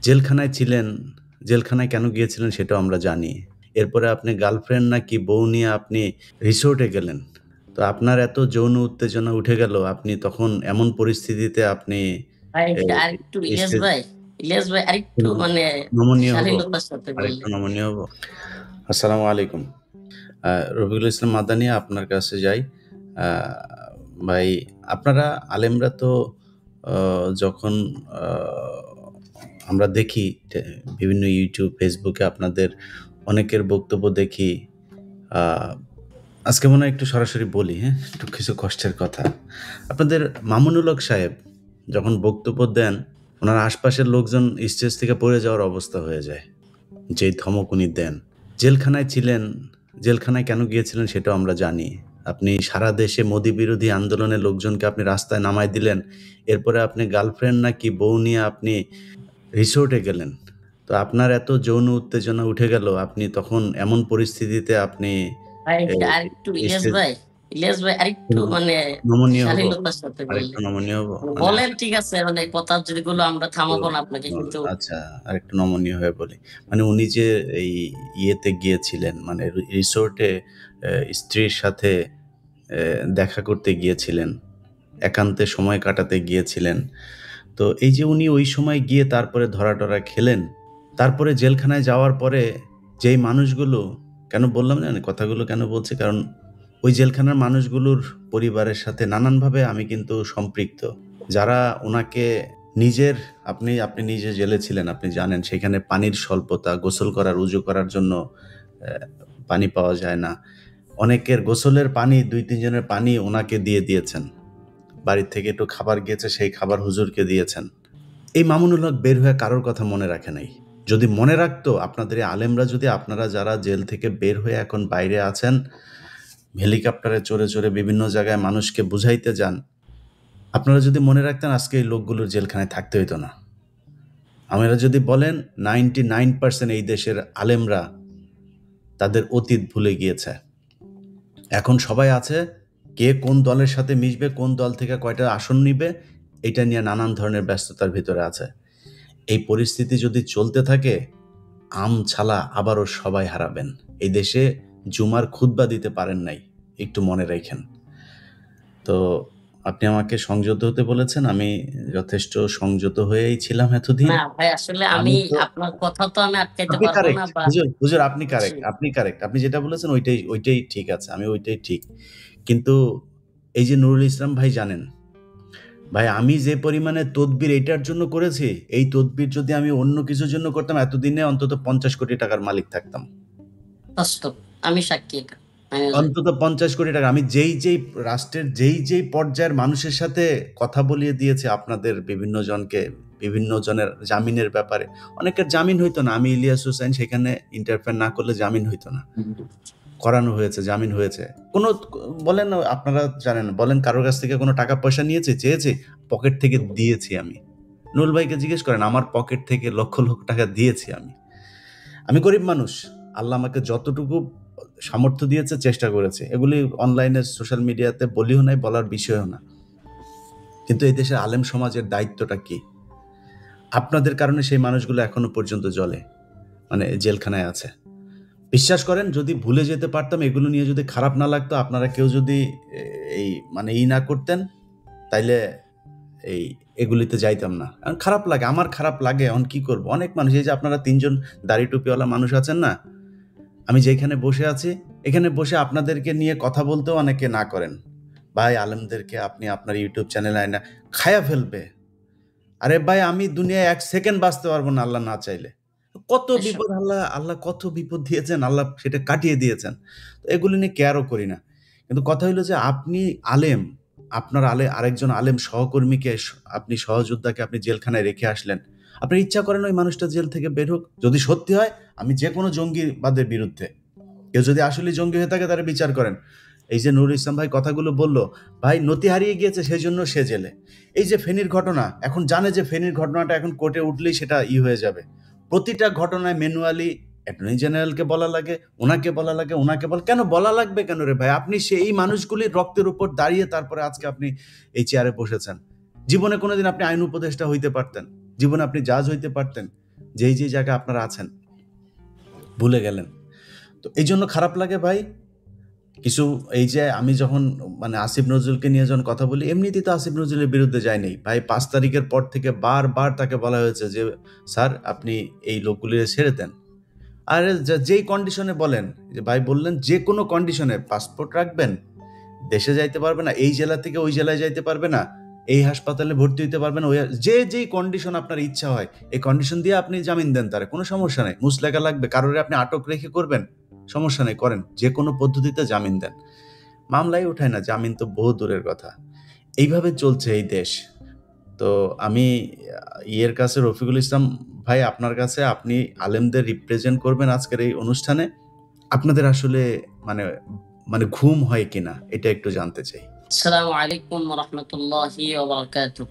জেলখানায় ছিলেন, জেলখানায় কেন গিয়েছিলেন সেটাও আমরা জানি। এরপরে আপনি গার্লফ্রেন্ড নাকি বউ নিয়ে আপনি রিসোর্টে গেলেন। তো আপনার এত যৌন উত্তেজনা উঠে গেল, আপনি তখন এমন পরিস্থিতিতে আপনি ভাই এ আরেকটু স্টেজ ইলিয়াস ভাই আরেকটু মানে নমনীয় হব? শালীনতার সাথে আরেকটু বললেন। নমনীয় হব? আসসালামু আলাইকুম। রফিকুল ইসলাম মাদানি আপনার কাছে যাই। আ ভাই আপনারা আলেমরা তো অ যখন আ আমরা দেখি বিভিন্ন YouTube, Facebook এ আপনাদের অনেকের বক্তব্য দেখি। আ আজকে মনে হয় একটু সরাসরি বলি, হ্যাঁ? একটু কিছু কষ্টের কথা। আপনাদের মামুনুল হক সাহেব যখন বক্তব্য দেন, উনার আশপাশের লোকজন স্টেজ থেকে পড়ে যাওয়ার অবস্থা হয়ে যায়। যেই ধমক উনি দেন। জেলখানায় ছিলেন, জেলখানায় কেন গিয়েছিলেন সেটাও আমরা জানি। আপনি সারা দেশে মোদি বিরোধী আন্দোলনের লোকজনকে আপনি রাস্তায় নামায় দিলেন। এরপরে আপনি গার্লফ্রেন্ড নাকি বউ নিয়ে আপনি রিসোর্টে গেলেন। তো আপনার এত যৌন উত্তেজনা উঠে গেল, আপনি তখন এমন পরিস্থিতিতে আপনি ভাই এই আরেকটু স্টেজ ইলিয়াস ভাই আরেকটু মানে নমনীয় হব? শালীনতার সাথে আরেকটু বললেন। নমনীয় হব? মানে বলেন ঠিক আছে মানে কথা যেগুলো আমরা তো থামাবো না আপনাকে ন কিন্তু আচ্ছা, আরেকটু নমনীয় হয়ে বলি। মানে উনি যে এই ইয়েতে গিয়েছিলেন মানে রিসোর্টে স্ত্রীর সাথে দেখা করতে গিয়েছিলেন। একান্তে সময় কাটাতে গিয়েছিলেন। তো এই যে উনি ওই সময় গিয়ে তারপরে ধরা-টরা খেলেন। তারপরে জেলখানায় যাওয়ার পরে যেই মানুষগুলো কেন বললাম জানেন? কথাগুলো কেন বলছি? কারণ ওই জেলখানার মানুষগুলোর পরিবারের সাথে নানানভাবে আমি কিন্তু সম্পৃক্ত। যারা উনাকে নিজের আপনি নিজে জেলে ছিলেন, আপনি জানেন সেখানে পানির স্বল্পতা, গোসল করার, উজু করার জন্য পানি পাওয়া যায় না। অনেকের গোসলের পানি ২-৩ জনের পানি উনাকে দিয়ে দিয়েছেন। বাড়ির থেকে একটু খাবার গিয়েছে, সেই খাবার হুজুরকে দিয়েছেন। এই মামুনুল হক বের হয়ে কারোর কথা মনে রাখে নাই। যদি মনে রাখতো আপনাদের এই আলেমরা যদি আপনারা যারা জেল থেকে বের হয়ে এখন বাইরে আছেন, হেলিকপ্টারে চড়ে বিভিন্ন জায়গায় মানুষকে বুঝাইতে যান, আপনারা যদি মনে রাখতেন আজকে এই লোকগুলোর জেলখানায় থাকতে হইতো না। আপনারা যদি বলেন 99% এই দেশের আলেমরা তাদের অতীত ভুলে গিয়েছে। এখন সবাই আছে, কে কোন দলের সাথে মিশবে, কোন দল থেকে কয়টা আসন নিবে, এইটা নিয়ে নানান ধরনের ব্যস্ততার ভিতরে আছে। এই পরিস্থিতি যদি চলতে থাকে, ছালা আবারও সবাই হারাবেন। এই দেশে জুমার খুতবা দিতে পারেন নাই। একটু মনে রাইখেন। তো আপনি আমাকে সংযত হতে বলেছেন। আমি যথেষ্ট সংযত হয়েই ছিলাম এতদিন। না ভাই আসলে আমি আমি তো আপনার কথা তো আমি আটকাইতে আপনি পারবো না কারেক্ট। বা হুজুর আপনি জি। কারেক্ট, আপনি কারেক্ট। আপনি যেটা বলেছেন ওইটাই ঠিক আছে। আমি ওইটাই ঠিক। কিন্তু এই যে নুরুল ইসলাম ভাই জানেন, ভাই আমি যে পরিমাণে তদবির এইটার জন্য করেছি, এই তদবির যদি আমি অন্য কিছুর জন্য করতাম এতদিনে অন্তত ৫০ কোটি টাকার মালিক থাকতাম। বাস্তব। আমি সাক্ষী এটা। আমি জানি। অন্তত ৫০ কোটি টাকা। আমি যেই রাষ্ট্রের যেই পর্যায়ের মানুষের সাথে কথা বলিয়ে দিয়েছি আপনাদের বিভিন্ন জনকে, বিভিন্ন জনের জামিনের ব্যাপারে। অনেকের জামিন হইতো না। আমি ইলিয়াস হোসাইন সেখানে ইন্টারফেয়ার না করলে জামিন হইতো না। করানো হয়েছে, জামিন হয়েছে। কোনো বলেন আপনারা জানেন, বলেন কারো কাছ থেকে কোনো টাকা পয়সা নিয়েছি, চেয়েছি? পকেট থেকে দিয়েছি আমি। নুরুল ভাইকে জিজ্ঞেস করেন, আমার পকেট থেকে লক্ষ টাকা দিয়েছি আমি। আমি গরিব মানুষ। আল্লাহ আমাকে যতটুকু সামর্থ্য দিয়েছে চেষ্টা করেছি। এগুলি অনলাইনে সোশ্যাল মিডিয়াতে বলিও নাই, বলার বিষয়ও না। কিন্তু এই দেশের আলেম সমাজের দায়িত্বটা কি? আপনাদের কারণে সেই মানুষগুলো এখনো পর্যন্ত জ্বলে। মানে জেলখানায় আছে। বিশ্বাস করেন যদি ভুলে যেতে পারতাম, এগুলো নিয়ে যদি খারাপ না লাগতো, আপনারা কেউ যদি এ এই মানে না করতেন, তাইলে এই এগুলিতে যাইতাম না। এখন খারাপ লাগে, আমার খারাপ লাগে। এখন কি করব? অনেক মানুষ এই যে আপনারা ৩ জন দাড়ি টুপিওয়ালা মানুষ আছেন না? আমি যেখানে বসে আছি, এখানে বসে আপনাদেরকে নিয়ে কথা বলতেও অনেকে না করেন। ভাই আলেমদেরকে আপনি আপনার YouTube চ্যানেলে আইনা খায়া ফেলবে। আরে ভাই আমি দুনিয়ায় ১ সেকেন্ড বাঁচতে পারবো না আল্লাহ না চাইলে। কত এসব বিপদ আল্লাহ কত বিপদ দিয়েছেন, আল্লাহ সেটা কাটিয়ে দিয়েছেন। তো এগুলো নিয়ে কেয়ারও করি না। কিন্তু কথা হইলো যে আপনি আলেম, আপনার আরেকজন আলেম সহকর্মীকে আপনি সহযোদ্ধাকে আপনি জেলখানায় রেখে আসলেন। আপনার ইচ্ছা করেন ওই মানুষটা জেল থেকে বের হোক। যদি সত্যি হয় আমি যেকোনো জঙ্গিবাদের বিরুদ্ধে। কেউ যদি আসলেই জঙ্গি হয়ে থাকে তারে বিচার করেন। এই যে নুরুল ইসলাম ভাই কথাগুলো বলল, ভাই নতি হারিয়ে গিয়েছে সেজন্য সে জেলে। এই যে ফেনীর ঘটনা, এখন জানে যে ফেনীর ঘটনাটা এখন কোর্টে উঠলেই সেটা হয়ে যাবে। প্রতিটা ঘটনায় ম্যানুয়ালি অ্যাটর্নি জেনারেলকে বলা লাগে, উনাকে বলা লাগে, উনাকে কেন বলা লাগবে কেন রে ভাই? আপনি সেই মানুষগুলির রক্তের উপর দাঁড়িয়ে তারপরে আজকে আপনি এই চেয়ারে বসেছেন। জীবনে কোনোদিন আপনি আইন উপদেষ্টা হইতে পারতেন। জীবনে আপনি জাজ হইতে পারতেন। যেই জায়গায় আপনারা আছেন ভুলে গেলেন। তো এই জন্য খারাপ লাগে ভাই। কিছু এই যে আমি যখন মানে আসিফ নজরুলকে নিয়ে যখন কথা বলি, এমনিতেই তো আসিফ নজরুলের বিরুদ্ধে যাই নাই ভাই। ৫ তারিখের পর থেকে বারবার তাকে বলা হয়েছে যে স্যার আপনি এই লোকগুলিকে ছেড়ে দেন। আরে যেই কন্ডিশনে বলেন, যে ভাই বললেন যে কোনো কন্ডিশনে পাসপোর্ট রাখবেন, দেশে যাইতে পারবে না, এই জেলা থেকে ওই জেলায় যাইতে পারবে না, এই হাসপাতালে ভর্তি হইতে পারবে না, ওই যেই কন্ডিশন আপনার ইচ্ছা হয় এই কন্ডিশন দিয়ে আপনি জামিন দেন, তারে কোনো সমস্যা নেই। মুসলেখা লাগবে, কারোরে আপনি আটক রেখে করবেন, সমস্যা নেই, করেন, যে কোনো পদ্ধতিতে জামিন দেন। মামলাই উঠায় না, জামিন তো বহু দূরের কথা। এইভাবে চলছে এই দেশ। তো আমি ইয়ের কাছে, রফিকুল ইসলাম ভাই, আপনার কাছে, আপনি আলেমদের রিপ্রেজেন্ট করবেন আজকের এই অনুষ্ঠানে। আপনাদের আসলে মানে মানে ঘুম হয় কিনা এটা একটু জানতে চাই। আসসালামু আলাইকুম ওয়া রাহমাতুল্লাহি ওয়া বারাকাতুহু।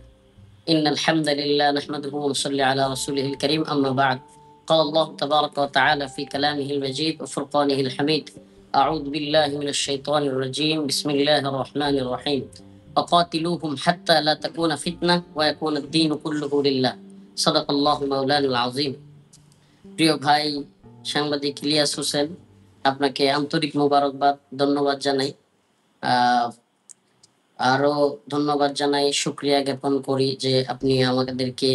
ইন্নাল হামদালিল্লাহ নাহমাদুহু ওয়া নুসাল্লি আলা রাসূলিহিল কারীম, আম্মা বা'দ। قال الله تبارك وتعالى في كلامه المجيد وفرقانه الحميد: أعوذ بالله من الشيطان الرجيم، بسم الله الرحمن الرحيم. وقاتلوهم حتى لا تكون فتنة ويكون الدين كله لله. صدق الله مولانا العظيم. প্রিয় ভাই সাংবাদিক ইলিয়াস হোসেন, আপনাকে আন্তরিক মোবারকবাদ, ধন্যবাদ জানাই। আরো ধন্যবাদ জানাই, শুকরিয়া জ্ঞাপন করি যে আপনি আমাদেরকে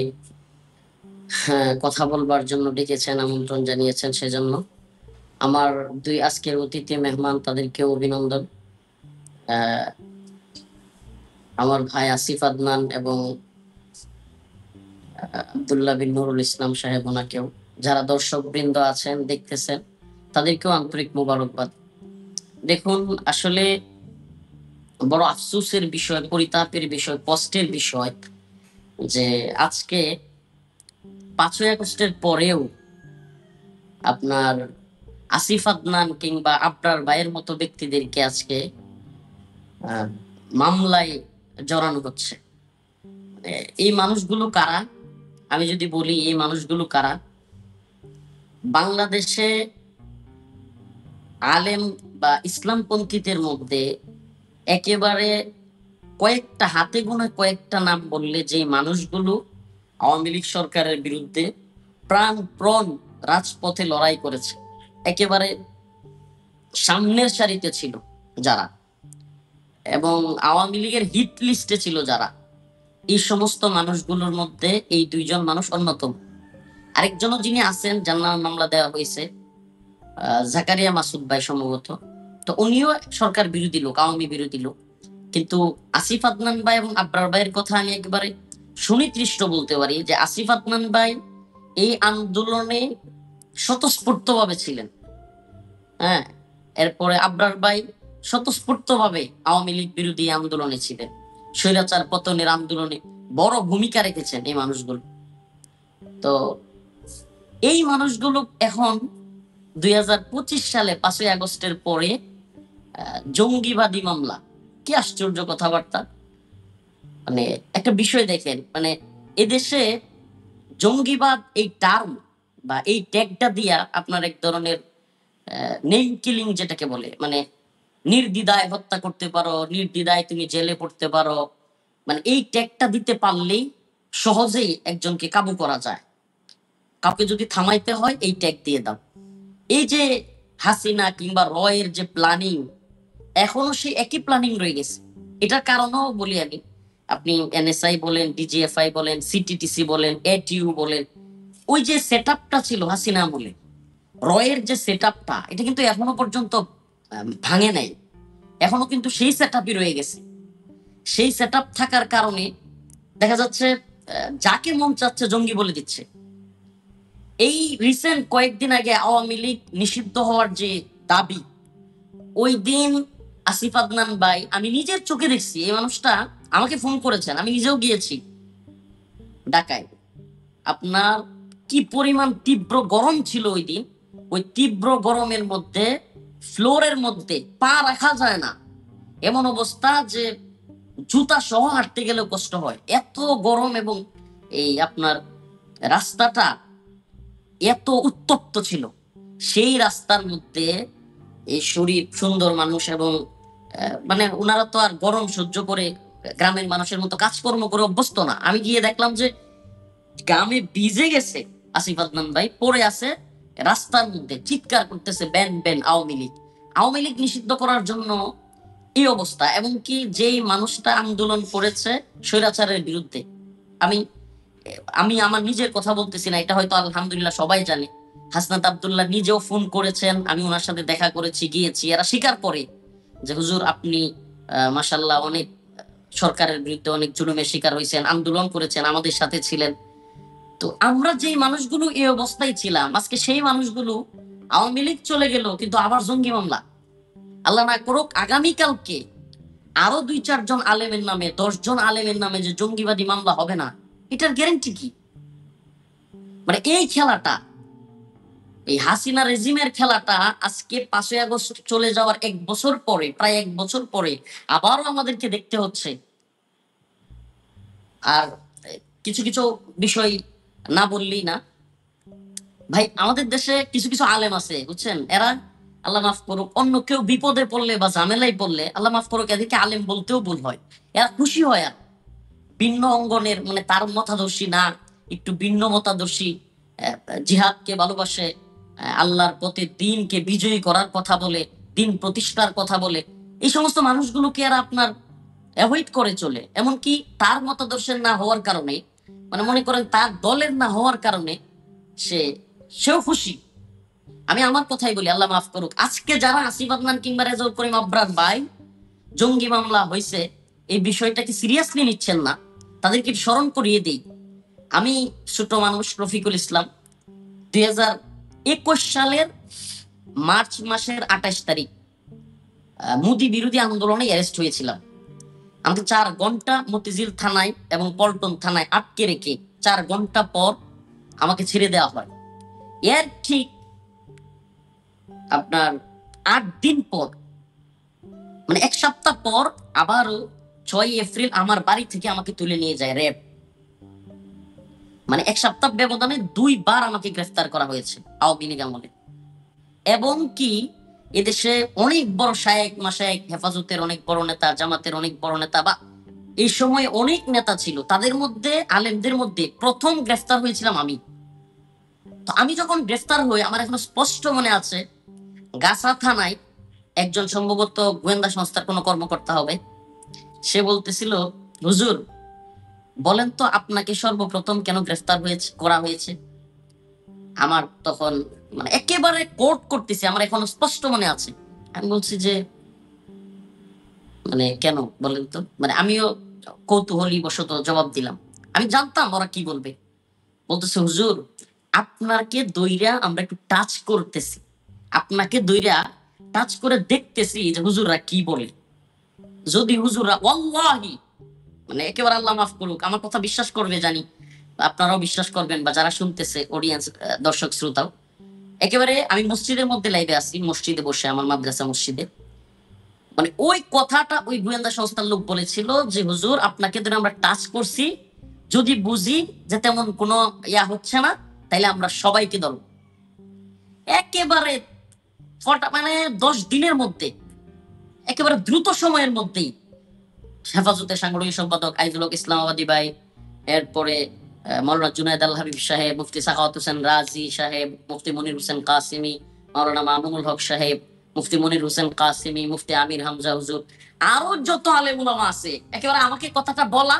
কথা বলবার জন্য ডেকেছেন, আমন্ত্রণ জানিয়েছেন, সেজন্য। আমার দুই আজকের অতিথি মেহমান, তাদেরকেও অভিনন্দন। আমার ভাই আসিফ আদনান এবং আব্দুল্লাহ বিন নুরুল ইসলাম সাহেব, ওনাকেও, যারা দর্শক বৃন্দ আছেন দেখতেছেন, তাদেরকেও আন্তরিক মোবারকবাদ। দেখুন, আসলে বড় আফসোসের বিষয়, পরিতাপের বিষয়, কষ্টের বিষয় যে আজকে 5ই আগস্টের পরেও আপনার আসিফ আদনান কিংবা আবরার ভাইয়ের মতো ব্যক্তিদেরকে আজকে মামলায় জড়ানো হচ্ছে। এই মানুষগুলো কারা? আমি যদি বলি এই মানুষগুলো কারা, বাংলাদেশে আলেম বা ইসলামপন্থীদের মধ্যে একেবারে কয়েকটা, হাতে গোনা কয়েকটা নাম বললে, যে মানুষগুলো আওয়ামী লীগ সরকারের বিরুদ্ধে প্রাণপণ রাজপথে লড়াই করেছে, একেবারে সামনের সারিতে ছিল যারা, এবং আওয়ামী লীগের হিট লিস্টে ছিল যারা, এই সমস্ত মানুষগুলোর মধ্যে এই দুইজন মানুষ অন্যতম। আরেকজনও যিনি আছেন, যার নামে মামলা দেওয়া হয়েছে, জাকারিয়া মাসুদ ভাই সম্ভবত, তো উনিও সরকার বিরোধী লোক, আওয়ামী বিরোধী লোক। কিন্তু আসিফ আদনান ভাই এবং আবরার ভাইয়ের কথা আমি একেবারে সুনির্দিষ্ট বলতে পারি যে আসিফ আদনান ভাই এই আন্দোলনে স্বতঃস্ফূর্তভাবে ছিলেন। এরপরে আবরার ভাই স্বতঃস্ফূর্তভাবে আওয়ামী লীগ বিরোধী আন্দোলনে ছিলেন, স্বৈরাচার পতনের আন্দোলনে বড় ভূমিকা রেখেছেন এই মানুষগুলো। তো এই মানুষগুলো এখন 2025 সালে 5ই আগস্টের পরে জঙ্গিবাদী মামলা। কি আশ্চর্য কথাবার্তা! মানে একটা বিষয় দেখেন, মানে এদেশে জঙ্গিবাদ এই টার্ম বা এই ট্যাগটা দিয়া আপনার এক ধরনের নেম কিলিং যেটাকে বলে, মানে নির্দ্বিধায় হত্যা করতে পারো, নির্দ্বিধায় তুমি জেলে পড়তে পারো, মানে এই ট্যাগটা দিতে পারলেই সহজেই একজনকে কাবু করা যায়। কাউকে যদি থামাইতে হয় এই ট্যাগ দিয়ে দাও। এই যে হাসিনা কিংবা রয়ের যে প্ল্যানিং, এখনো সেই একই প্ল্যানিং রয়ে গেছে। এটার কারণও বলি আমি, আপনি এনএসআই বলেন, ডিজিএফআই বলেন, সিটিটিসি বলেন, এটিইউ বলেন, ওই যে সেটআপটা ছিল হাসিনা আমলে, রয়ের যে সেটআপটা, এটা কিন্তু এখনো পর্যন্ত ভাঙে নাই, এখনো কিন্তু সেই সেটআপই রয়ে গেছে। সেই সেটআপ থাকার কারণে দেখা যাচ্ছে যাকে মন চাচ্ছে জঙ্গি বলে দিচ্ছে। এই রিসেন্ট কয়েকদিন আগে আওয়ামী লীগ নিষিদ্ধ হওয়ার যে দাবি, ওই দিন আসিফ আদনান ভাই, আমি নিজের চোখে দেখছি, এই মানুষটা আমাকে ফোন করেছেন, আমি নিজেও গিয়েছি ঢাকায়। আপনার কি পরিমাণ তীব্র গরম ছিল ওই দিন! ওই তীব্র গরমের মধ্যে ফ্লোরের মধ্যে পা রাখা যায় না, এমন অবস্থা যে জুতা সহ হাঁটতে গেলেও কষ্ট হয়, এত গরম। এবং এই আপনার রাস্তাটা এত উত্তপ্ত ছিল, সেই রাস্তার মধ্যে এই শরীর সুন্দর মানুষ, এবং মানে ওনারা তো আর গরম সহ্য করে গ্রামের মানুষের মতো কাজকর্ম করে অভ্যস্ত না। আমি গিয়ে দেখলাম যে গ্রামে ভিজে গেছে, আসিফ আদনান ভাই পড়ে আছে রাস্তার মধ্যে, চিৎকার করতেছে ব্যান ব্যান আওয়ামী লীগ। আওয়ামী লীগ নিষিদ্ধ করার জন্য এই অবস্থা। এবং কি যেই মানুষটা আন্দোলন করেছে স্বৈরাচারের বিরুদ্ধে, আমি আমি আমার নিজের কথা বলতেছি না, এটা হয়তো আলহামদুলিল্লাহ সবাই জানে। হাসনাত আব্দুল্লাহ নিজেও ফোন করেছেন, আমি ওনার সাথে দেখা করেছি, গিয়েছি। এরা স্বীকার করে যে হুজুর আপনি মাশাল্লাহ অনেক সরকারের বিরুদ্ধে অনেক জুলুমের শিকার হয়েছেন, আন্দোলন করেছেন, আমাদের সাথে ছিলেন। তো আমরা যেই মানুষগুলো এই অবস্থায় ছিলাম, আজকে সেই মানুষগুলো আওয়ামী লীগ চলে গেল, কিন্তু আবার জঙ্গি মামলা। আল্লাহ না করুক আগামীকালকে আরো 2-4 জন আলেমের নামে, 10 জন আলেমের নামে যে জঙ্গিবাদী মামলা হবে না, এটার গ্যারান্টি কি? মানে এই খেলাটা, এই হাসিনা রেজিমের খেলাটা আজকে 5ই আগস্ট চলে যাওয়ার 1 বছর পরে, প্রায় 1 বছর পরে আবারও আমাদেরকে দেখতে হচ্ছে। আর কিছু কিছু বিষয় না বললেই না ভাই, আমাদের দেশে কিছু কিছু আলেম আছে বুঝছেন, এরা আল্লাহ মাফ করুক অন্য কেউ বিপদে পড়লে বা ঝামেলায় পড়লে, আল্লাহ মাফ করুক এদেরকে আলেম বলতেও ভুল হয়, এরা খুশি হয়। আর ভিন্ন অঙ্গনের মানে তার মতাদর্শী না, একটু ভিন্ন মতাদর্শী, জিহাদকে ভালোবাসে, আল্লাহর পথে দিনকে বিজয়ী করার কথা বলে, দিন প্রতিষ্ঠার কথা বলে, এই সমস্ত মানুষগুলোকে আর আপনার অ্যাভয়েড করে চলে। এমনকি তার মতাদর্শের না হওয়ার কারণে, মানে মনে করেন তার দলের না হওয়ার কারণে সে সেও খুশি। আমি আমার কথাই বলি, আল্লাহ মাফ করুক, আজকে যারা আসিফ আদনান কিংবা রেজাউল করিম আবরার ভাই জঙ্গি মামলা হয়েছে এই বিষয়টাকে সিরিয়াসলি নিচ্ছেন না, তাদেরকে স্মরণ করিয়ে দেই। আমি ছোট মানুষ রফিকুল ইসলাম 2021 সালের মার্চ মাসের 28 তারিখ মোদি বিরোধী আন্দোলনে অ্যারেস্ট হয়েছিলাম। আমাকে 4 ঘন্টা মতিঝিল থানায় এবং পল্টন থানায় আটকে রেখে 4 ঘন্টা পর আমাকে ছেড়ে দেওয়া হয়। এর ঠিক আপনার 8 দিন পর, মানে 1 সপ্তাহ পর আবারও 6 এপ্রিল আমার বাড়ি থেকে আমাকে তুলে নিয়ে যায় র্যাব। মানে 1 সপ্তাহ ব্যবধানে 2 বার আমাকে গ্রেফতার করা হয়েছে আওয়ামী লীগ আমলে। এবং কি এদেশে অনেক বড় শায়েক মাশায়েক, হেফাজতের অনেক বড় নেতা, জামাতের অনেক বড় নেতা, বা এই সময় অনেক নেতা ছিল, তাদের মধ্যে আলেমদের মধ্যে প্রথম গ্রেফতার হয়েছিলাম আমি। তো আমি যখন গ্রেফতার হই, আমার এখনো স্পষ্ট মনে আছে, গাছা থানায় একজন সম্ভবত গোয়েন্দা সংস্থার কোনো কর্মকর্তা হবে, সে বলতেছিল হুজুর বলেন তো আপনাকে সর্বপ্রথম কেন গ্রেফতার করা হয়েছে। আমার তখন মানে একেবারে কোর্ট করতেছি, আমার এখনো স্পষ্ট মনে আছে। আমি বলছি যে মানে কেন বলেন তো, মানে আমিও কৌতূহলী বশত জবাব দিলাম, আমি জানতাম ওরা কি বলবে। বলতেছে হুজুর আপনাকে দইরা আমরা একটু টাচ করতেছি, আপনাকে দইরা টাচ করে দেখতেছি যে হুজুররা কি বলে। যদি হুজুররা ওয়াল্লাহি, মানে একেবারে আল্লাহ মাফ করুক, আমার কথা বিশ্বাস করবে জানি, আপনারাও বিশ্বাস করবেন বা যারা শুনতেছে অডিয়েন্স, দর্শক শ্রোতাও, একেবারে আমি মসজিদের মধ্যে লাইভে আছি, মসজিদে বসে, আমার মাদ্রাসা মসজিদে, মানে ওই কথাটা ওই গোয়েন্দা সংস্থার লোক বলেছিল যে হুজুর আপনাকে ধরে আমরা টাচ করছি, যদি বুঝি যে তেমন কোনো ইয়া হচ্ছে না, তাইলে আমরা সবাইকে ধরব। একেবারে মানে 10 দিনের মধ্যে, একেবারে দ্রুত সময়ের মধ্যেই হেফাজতের সাংগঠনিক সম্পাদক আইজুল হক ইসলামাবাদী ভাই, এরপরে মৌলানা জুনায়েদ আল হাবিব সাহেব, মুফতি সাখাওয়াত হোসেন রাজি সাহেব, মুফতি মনির হোসেন কাসিমি, মৌলানা মামুনুল হক সাহেব, মুফতি মনির হোসেন কাসিমি, মুফতি আমির হামজা হুজুর, আরো যত আলেম উলামা আছে, একেবারে আমাকে কথাটা বলা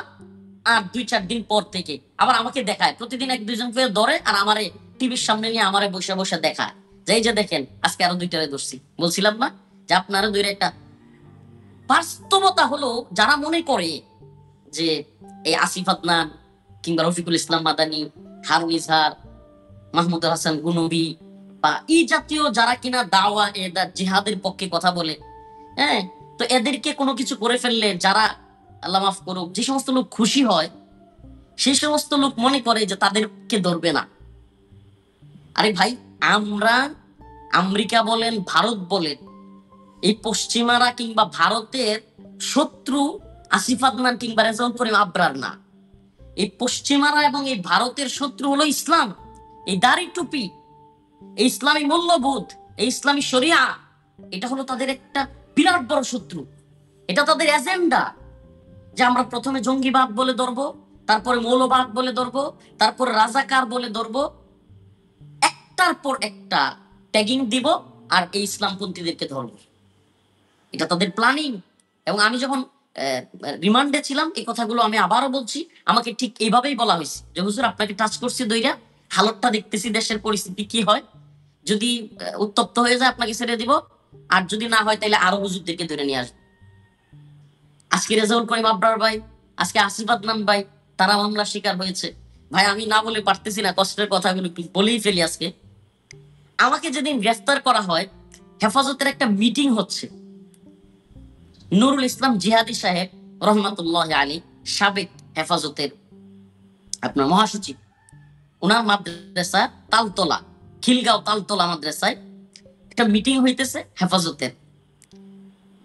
আর 2-4 দিন পর থেকে আবার আমাকে দেখায়, প্রতিদিন 1-2 জন করে ধরে আর আমারে টিভির সামনে নিয়ে আমারে বসে বসে দেখায় যে এই যে দেখেন আজকে আরো 2টারে ধরছি। বলছিলাম না যে আপনারা 2 একটা বাস্তবতা হলো, যারা মনে করে যে এই আসিফ আদনান কিংবা রফিকুল ইসলাম মাদানী, হারুন ইজহার, মাহমুদ হাসান গুনবী বা এই জাতীয় যারা কিনা দাওয়া জিহাদের পক্ষে কথা বলে, হ্যাঁ, তো এদেরকে কোনো কিছু করে ফেললে যারা আল্লাহ মাফ করুক যে সমস্ত লোক খুশি হয়, সেই সমস্ত লোক মনে করে যে তাদেরকে ধরবে না। আরে ভাই, আমরা আমেরিকা বলেন, ভারত বলেন, এই পশ্চিমারা কিংবা ভারতের শত্রু আসিফ আদনান কিংবা রেজাউল করিম আবরার না। এই পশ্চিমারা এবং এই ভারতের শত্রু হলো ইসলাম, এই দাড়ি টুপি, এই ইসলামী মূল্যবোধ, এই ইসলামী শরিয়া, এটা হলো তাদের একটা বিরাট বড় শত্রু। এটা তাদের এজেন্ডা যে আমরা প্রথমে জঙ্গিবাদ বলে ধরবো, তারপরে মৌলবাদ বলে ধরবো, তারপরে রাজাকার বলে ধরবো, একটার পর একটা ট্যাগিং দিব আর এই ইসলামপন্থীদেরকে ধরবো, এটা তাদের প্ল্যানিং। এবং আমি যখন রিমান্ডে ছিলাম এই কথাগুলো আমি আবারও বলছি, আমাকে ঠিক এইভাবেই বলা হয়েছে যে হুজুর আপনাকে টাচ করছি দইরা, হালতটা দেখতেছি দেশের পরিস্থিতি কি হয়, যদি উত্তপ্ত হয়ে যায় আপনাকে ছেড়ে দিব, আর যদি না হয় তাহলে আরো হুজুরদেরকে ধরে নিয়ে আসবো। আজকে রেজাউল করিম আবরার ভাই, আজকে আসিফ আদনান ভাই, তারা মামলার শিকার হয়েছে। ভাই আমি না বলে পারতেছি না, কষ্টের কথাগুলো একটু বলেই ফেলি। আজকে আমাকে যেদিন গ্রেফতার করা হয়, হেফাজতের একটা মিটিং হচ্ছে, নুরুল ইসলাম জিহাদি সাহেব রহমাতুল্লাহ আলী, সাবেক হেফাজতের আপনার মহাসচিব, ওনার মাদ্রাসা তালতলা, খিলগাঁও তালতলা মাদ্রাসায় একটা মিটিং হইতেছে হেফাজতের।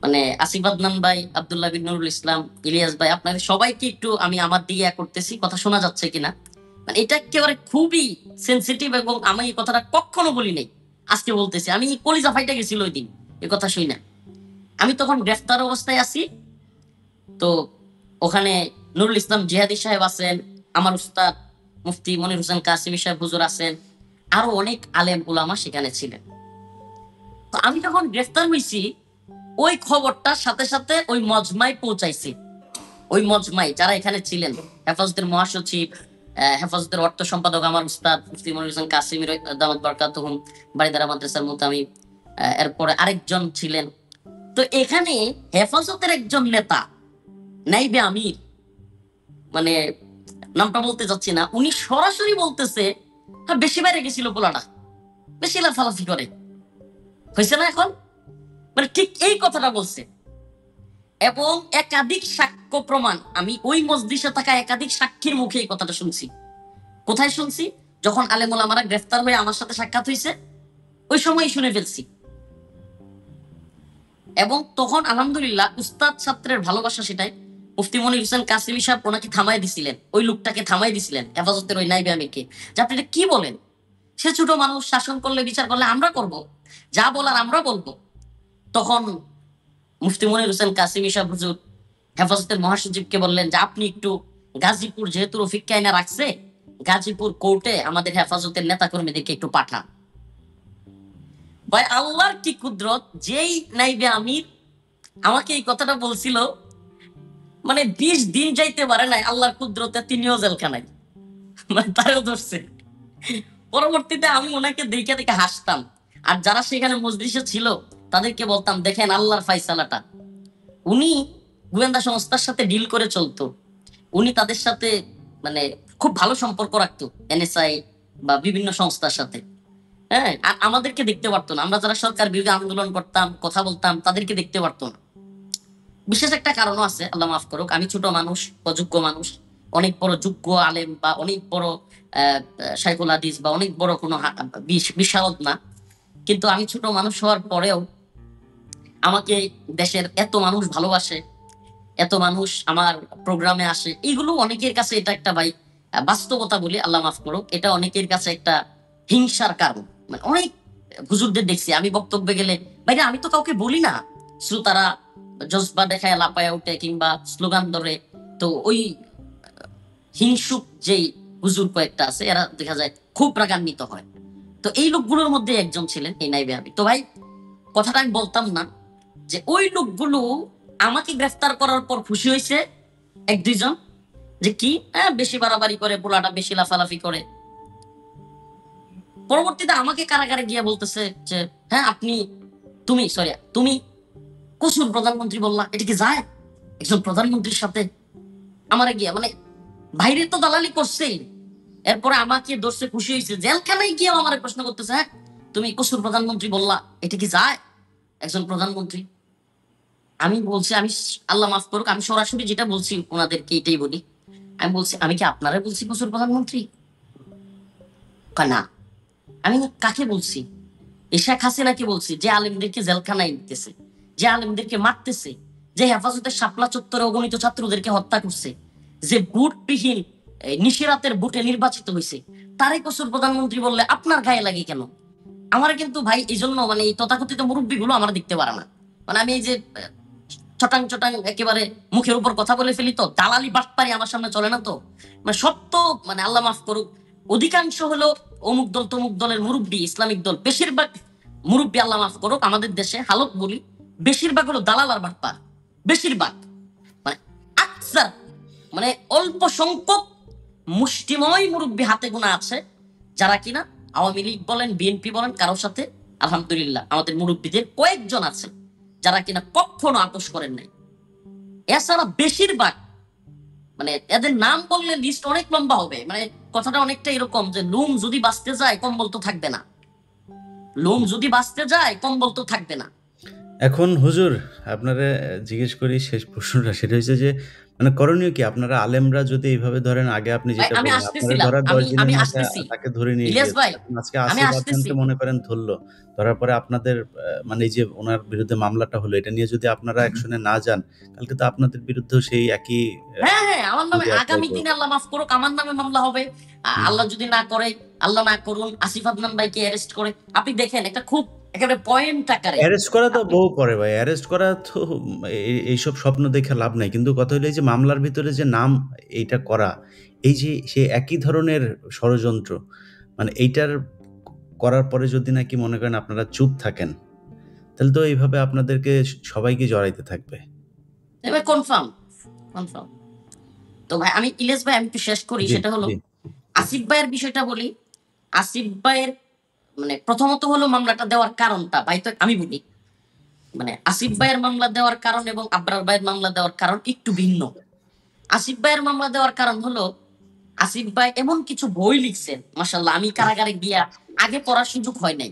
মানে আসিফ আদনান ভাই, আব্দুল্লাহ বিন নুরুল ইসলাম, ইলিয়াস ভাই, আপনাদের সবাইকে একটু আমি আমার দিকে করতেছি, কথা শোনা যাচ্ছে কিনা। মানে এটা একেবারে খুবই সেন্সিটিভ, এবং আমি এই কথাটা কখনো বলি নাই, আজকে বলতেছি। আমি কলিজা ফাইটা গেছিল ওই দিন এই কথা শুই না। আমি তখন গ্রেফতার অবস্থায় আছি, তো ওখানে নুরুল ইসলাম জিহাদি সাহেব আছেন, আমার উস্তাদ মুফতি মনির হোসেন কাসিমি সাহেব হুজুর আছেন, আরো অনেক আলেম উলামা সেখানে ছিলেন। তো আমি যখন গ্রেফতার হয়েছি, ওই খবরটা সাথে সাথে ওই মজমায় পৌঁছাইছি। ওই মজমায় যারা এখানে ছিলেন, হেফাজতের মহাসচিব, হেফাজতের অর্থ সম্পাদক আমার উস্তাদ মুফতি মনির হোসেন কাসিমি দামাত বরকাতুহুম, বারিদারা মাদ্রাসার মুতামি, এরপরে আরেকজন ছিলেন। তো এখানে হেফাজতের একজন নেতা, নাইবে আমির, মানে নামটা বলতে চাচ্ছি না, উনি সরাসরি বলতেছে হ্যাঁ বেশি বাইরে গেছিল পোলাটা, বেশি লাফালাফি করে, হয়েছে না এখন, মানে ঠিক এই কথাটা বলছে। এবং একাধিক সাক্ষ্য প্রমাণ, আমি ওই মজলিসে থাকা একাধিক সাক্ষীর মুখে এই কথাটা শুনছি। কোথায় শুনছি? যখন আলেম ওলামারা গ্রেফতার হয়ে আমার সাথে সাক্ষাৎ হয়েছে, ওই সময় শুনে ফেলছি। এবং তখন আলহামদুলিল্লাহ উস্তাদ ছাত্রের ভালোবাসা সেটাই, মুফতি মনির হোসেন কাসিমি সাহেব ওনাকে থামাই দিছিলেন, ওই লোকটাকে থামাই দিছিলেন হেফাজতের ওই নাইবে আমিরকে, যে আপনি এটা কি বলেন, সে ছোট মানুষ, শাসন করলে বিচার করলে আমরা করব, যা বলার আমরা বলবো। তখন মুফতি মনির হোসেন কাসিমি সাহেব হুজুর হেফাজতের মহাসচিবকে বললেন যে আপনি একটু গাজীপুর, যেহেতু রফিক কায়না রাখছে, গাজীপুর কোর্টে আমাদের হেফাজতের নেতা কর্মীদেরকে একটু পাঠান। ভাই আল্লাহর কি কুদরত, যেই নাইবে আমির আমাকে এই কথাটা বলছিল, মানে 20 দিন যাইতে পারে নাই, আল্লাহর কুদরতে তিনিও জেলখানায়, মানে তারও ধরছে। পরবর্তীতে আমি ওনাকে দেখে দেখে হাসতাম, আর যারা সেখানে মজলিসে ছিল তাদেরকে বলতাম দেখেন আল্লাহর ফাইসালাটা। উনি গোয়েন্দা সংস্থার সাথে ডিল করে চলতো, উনি তাদের সাথে মানে খুব ভালো সম্পর্ক রাখতো, এনএসআই বা বিভিন্ন সংস্থার সাথে। হ্যাঁ, আর আমাদেরকে দেখতে পারতো না, আমরা যারা সরকার বিরোধী আন্দোলন করতাম, কথা বলতাম, তাদেরকে দেখতে পারতো না। বিশেষ একটা কারণও আছে, আল্লাহ মাফ করুক, আমি ছোট মানুষ, অযোগ্য মানুষ, অনেক বড় যোগ্য আলেম বা অনেক বড় শাইখুল হাদিস বা অনেক বড় কোনো বিশারদ না, কিন্তু আমি ছোট মানুষ হওয়ার পরেও আমাকে দেশের এত মানুষ ভালোবাসে, এত মানুষ আমার প্রোগ্রামে আসে, এইগুলো অনেকের কাছে এটা একটা ভাই বাস্তবতা বলি, আল্লাহ মাফ করুক, এটা অনেকের কাছে একটা হিংসার কারণ। মানে অনেক হুজুরদের দেখছি আমি বক্তব্যে গেলে, ভাইরা আমি তো কাউকে বলি না, শ্রোতারা জজবা দেখায় লাপায়া উঠে কিংবা স্লোগান ধরে, তো ওই হিংসুক যেই হুজুর কয়েকটা আছে এরা দেখা যায় খুব রাগান্বিত হয়। তো এই লোকগুলোর মধ্যে একজন ছিলেন এই নাইবে আমির। তো ভাই কথাটা আমি বলতাম না যে ওই লোকগুলো আমাকে গ্রেফতার করার পর খুশি হয়েছে এক দুইজন, যে কি বেশি বাড়াবাড়ি করে, পোলাটা বেশি লাফালাফি করে। পরবর্তীতে আমাকে কারাগারে গিয়ে বলতেছে যে হ্যাঁ তুমি কসুর প্রধানমন্ত্রী বললা, এটা কি যায় একজন প্রধানমন্ত্রীর সাথে? আমারে গিয়া মানে বাইরে তো দালালি করছেই, এরপরে আমাকে দর্শে খুশি হয়েছে, জেলখানায় গিয়ে আমার প্রশ্ন করতেছে হ্যাঁ তুমি কসুর প্রধানমন্ত্রী বললা, এটা কি যায় একজন প্রধানমন্ত্রী? আমি বলছি, আমি আল্লাহ মাফ করুক, আমি সরাসরি যেটা বলছি ওনাদেরকে এটাই বলি, আমি বলছি আমি কি আপনারা বলছি কসুর প্রধানমন্ত্রী? না, আমি কাকে বলছি? এই শেখ হাসিনাকে বলছি, যে আলেমদেরকে জেলখানায় নিতেছে, যে আলেমদেরকে মারতেছে, যে হেফাজতের শাপলা চত্বরে অগণিত ছাত্রদেরকে হত্যা করছে, যে বুটবিহীন নিশিরাতের বুটে নির্বাচিত হয়েছে, তারই কসুর প্রধানমন্ত্রী বললে আপনার গায়ে লাগে কেন? আমার কিন্তু ভাই এই জন্য মানে এই তথাকথিত মুরব্বী গুলো আমার দেখতে পারে না, মানে আমি এই যে চটাং চটাং একেবারে মুখের উপর কথা বলে ফেলি, তো দালালি বাটপারি আমার সামনে চলে না। তো মানে সব তো মানে আল্লাহ মাফ করুক, অধিকাংশ হলো অমুক দল তমুক দলের মুরব্বী, ইসলামিক দল, বেশিরভাগ মুরব্বী, আল্লাহ মাফ করুক, আমাদের দেশে হালত বলি, বেশিরভাগ হলো দালাল আর বাটপার। বেশিরভাগ মানে আকসার, মানে অল্প সংখ্যক মুষ্টিময় মুরব্বী হাতে গোনা আছে যারা কিনা আওয়ামী লীগ বলেন, বিএনপি বলেন, কারোর সাথে আলহামদুলিল্লাহ আমাদের মুরব্বীদের কয়েকজন আছে যারা কিনা কখনো আপোষ করেন নাই। এছাড়া বেশিরভাগ, মানে এদের নাম বললে লিস্ট অনেক লম্বা হবে, মানে কথাটা অনেকটা এরকম যে লোম যদি বাঁচতে যায় কম্বল তো থাকবে না, লোম যদি বাঁচতে যায় কম্বল তো থাকবে না। এখন হুজুর আপনারা জিজ্ঞেস করি শেষ প্রশ্নটা, সেটা হচ্ছে যে মানে করণীয় কি? আপনারা আলেমরা যদি এইভাবে ধরেন, আগে আপনি ভাই যেটা আমি বললেন আপনারা আসতেছিলাম, ধরার 10 আমি দিনের আমি মাথায় আসতেছি তাকে ধরে নিয়ে ইলিয়াস গিয়েছে। ভাই, এখন আজকে আমি আসিফ আসতেছি। আদনানকে মনে করেন ধরলো। ধরার পরে আপনাদের মানে এই যে উনার বিরুদ্ধে মামলাটা হলো, এটা নিয়ে যদি আপনারা অ্যাকশনে না যান, কালকে তো আপনাদের বিরুদ্ধেও সেই একই হ্যাঁ হ্যাঁ, আমার নামে যদি এপ্লাই আগামী দিনে করবে। আল্লাহ মাফ করুক আমার নামে মামলা হবে। হুম। আল্লাহ যদি না করে, আল্লাহ না করুন, আসিফ আদনান ভাইকে অ্যারেস্ট করে। আপনি দেখেন একটা খুব একেবারে পয়েন্ট আকারে অ্যারেস্ট করা তো আপনি, বউ করে ভাই। অ্যারেস্ট করা তো এইসব স্বপ্ন দেখে লাভ নাই। কিন্তু কথা হলো এই যে মামলার ভিতরে যে নাম এইটা করা, এই যে সে একই ধরনের ষড়যন্ত্র, মানে এইটার করার পরে যদি নাকি মনে করেন আপনারা চুপ থাকেন, তাহলে তো এইভাবে আপনাদেরকে সবাইকে জড়াইতে থাকবে। এবার কনফার্ম, কনফার্ম। তো ভাই আমি ইলিয়াস ভাই আমি একটু শেষ করি, জি, সেটা হলো জি, আসিফ ভাইয়ের বিষয়টা বলি। আসিফ ভাইয়ের মানে প্রথমত হলো মামলাটা দেওয়ার কারণটা, ভাই তো আমি বলি, মানে আসিফ ভাইয়ের মামলা দেওয়ার কারণ এবং আবরার ভাইয়ের মামলা দেওয়ার কারণ একটু ভিন্ন। আসিফ ভাইয়ের মামলা দেওয়ার কারণ হলো আসিফ ভাই এমন কিছু বই লিখছেন, মাশাল্লাহ, আমি কারাগারে গিয়া আগে পড়ার সুযোগ হয় নাই।